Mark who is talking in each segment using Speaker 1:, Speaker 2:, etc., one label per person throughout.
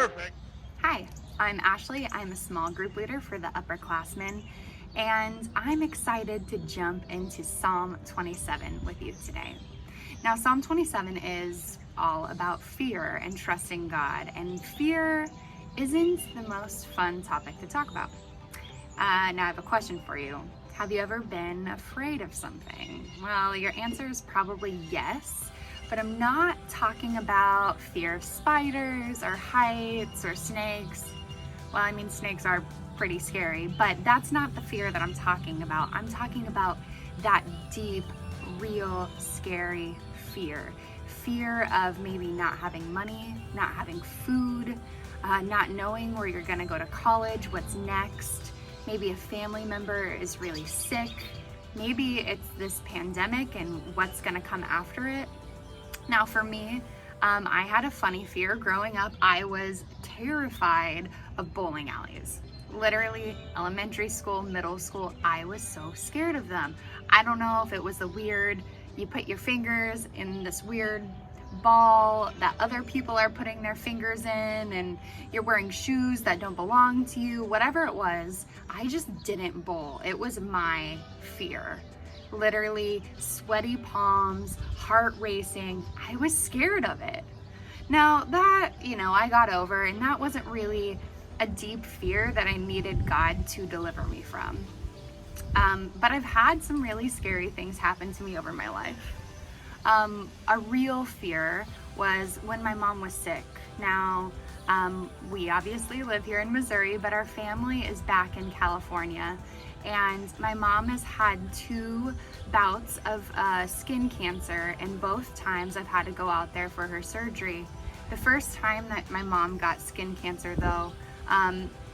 Speaker 1: Perfect.
Speaker 2: Hi, I'm Ashley. I'm a small group leader for the upperclassmen, and I'm excited to jump into Psalm 27 with you today. Now, Psalm 27 is all about fear and trusting God, and fear isn't the most fun topic to talk about. Now, I have a question for you. Have you ever been afraid of something? Well, your answer is probably yes, but I'm not talking about fear of spiders or heights or snakes. Well, I mean, snakes are pretty scary, but that's not the fear that I'm talking about. I'm talking about that deep, real, scary fear. Fear of maybe not having money, not having food, not knowing where you're gonna go to college, what's next. Maybe a family member is really sick. Maybe it's this pandemic and what's gonna come after it. Now for me, I had a funny fear. Growing up, I was terrified of bowling alleys. Literally, elementary school, middle school, I was so scared of them. I don't know if it was the weird, you put your fingers in this weird ball that other people are putting their fingers in, and you're wearing shoes that don't belong to you, whatever it was, I just didn't bowl. It was my fear. Literally sweaty palms, heart racing. I was scared of it. Now that, I got over, and that wasn't really a deep fear that I needed God to deliver me from. But I've had some really scary things happen to me over my life. A real fear was when my mom was sick. Now, we obviously live here in Missouri, but our family is back in California. And my mom has had 2 bouts of skin cancer, and both times I've had to go out there for her surgery. The first time that my mom got skin cancer though,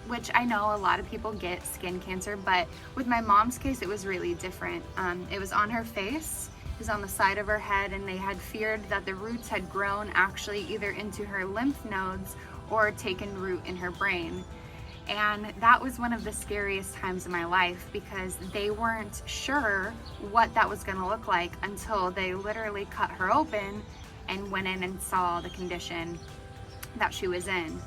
Speaker 2: which I know a lot of people get skin cancer, but with my mom's case, it was really different. It was on her face, it was on the side of her head, and they had feared that the roots had grown actually either into her lymph nodes or taken root in her brain. And that was one of the scariest times in my life because they weren't sure what that was gonna look like until they literally cut her open and went in and saw the condition that she was in.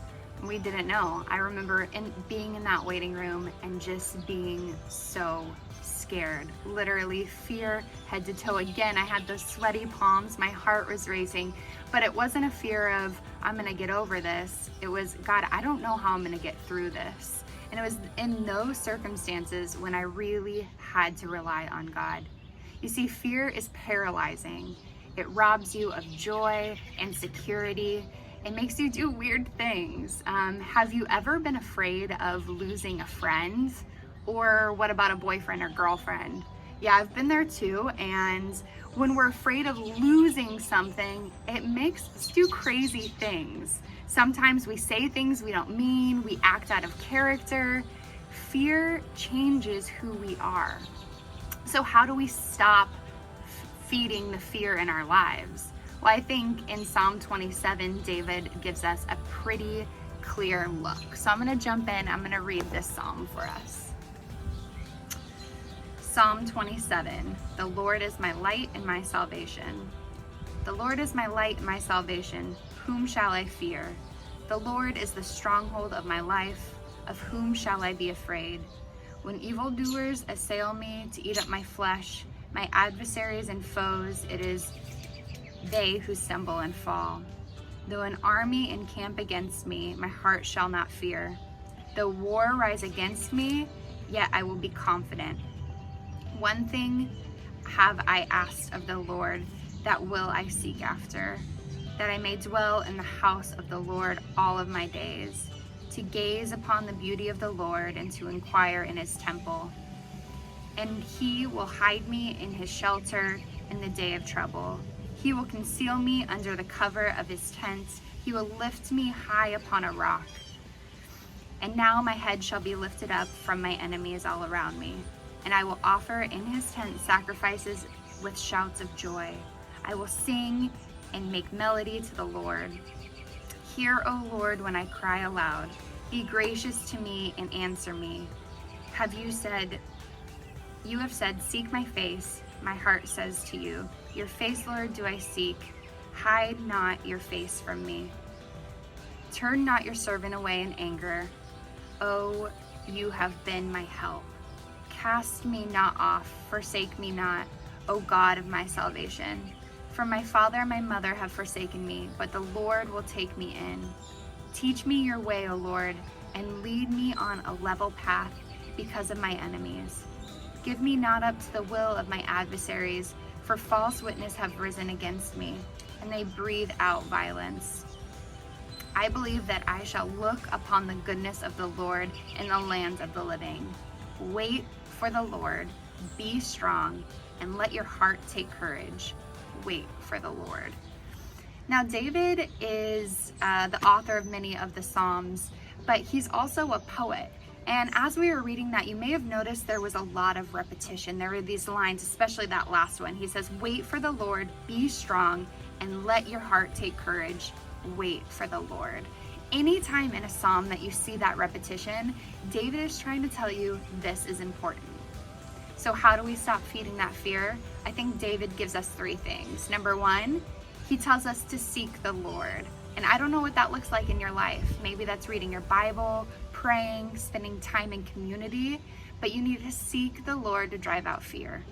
Speaker 2: We didn't know. I remember being in that waiting room and just being so scared. Literally fear head to toe. Again, I had those sweaty palms, my heart was racing, but it wasn't a fear of, I'm gonna get over this. It was, God, I don't know how I'm gonna get through this. And it was in those circumstances when I really had to rely on God. You see, fear is paralyzing. It robs you of joy and security. It makes you do weird things. Have you ever been afraid of losing a friend? Or what about a boyfriend or girlfriend? Yeah, I've been there too, and when we're afraid of losing something, it makes us do crazy things. Sometimes we say things we don't mean, we act out of character. Fear changes who we are. So how do we stop feeding the fear in our lives? Well, I think in Psalm 27, David gives us a pretty clear look. So I'm gonna jump in, I'm gonna read this psalm for us. Psalm 27, the Lord is my light and my salvation. The Lord is my light and my salvation. Whom shall I fear? The Lord is the stronghold of my life. Of whom shall I be afraid? When evildoers assail me to eat up my flesh, my adversaries and foes, it is they who stumble and fall. Though an army encamp against me, my heart shall not fear. Though war rise against me, yet I will be confident. One thing have I asked of the Lord, that will I seek after, that I may dwell in the house of the Lord all of my days, to gaze upon the beauty of the Lord and to inquire in his temple. And he will hide me in his shelter in the day of trouble. He will conceal me under the cover of his tent. He will lift me high upon a rock. And now my head shall be lifted up from my enemies all around me. And I will offer in his tent sacrifices with shouts of joy. I will sing and make melody to the Lord. Hear, O Lord, when I cry aloud. Be gracious to me and answer me. You have said, seek my face. My heart says to you, your face, Lord, do I seek. Hide not your face from me. Turn not your servant away in anger. Oh, you have been my help. Cast me not off, forsake me not, O God of my salvation. For my father and my mother have forsaken me, but the Lord will take me in. Teach me your way, O Lord, and lead me on a level path because of my enemies. Give me not up to the will of my adversaries, for false witnesses have risen against me, and they breathe out violence. I believe that I shall look upon the goodness of the Lord in the land of the living. Wait for the Lord, be strong, and let your heart take courage. Wait for the Lord. Now, David is the author of many of the Psalms, but he's also a poet. And as we were reading that, you may have noticed there was a lot of repetition. There were these lines, especially that last one. He says, wait for the Lord, be strong, and let your heart take courage. Wait for the Lord. Anytime in a psalm that you see that repetition, David is trying to tell you this is important. So how do we stop feeding that fear? I think David gives us 3 things. Number 1, he tells us to seek the Lord. And I don't know what that looks like in your life. Maybe that's reading your Bible, praying, spending time in community, but you need to seek the Lord to drive out fear.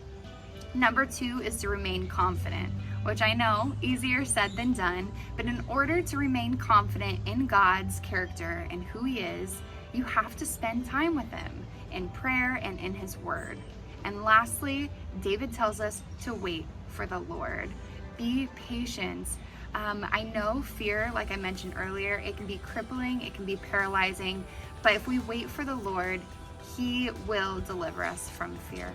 Speaker 2: Number 2 is to remain confident, which I know, easier said than done, but in order to remain confident in God's character and who He is, you have to spend time with Him in prayer and in His Word. And lastly, David tells us to wait for the Lord. Be patient. I know fear, like I mentioned earlier, it can be crippling, it can be paralyzing, but if we wait for the Lord, He will deliver us from fear.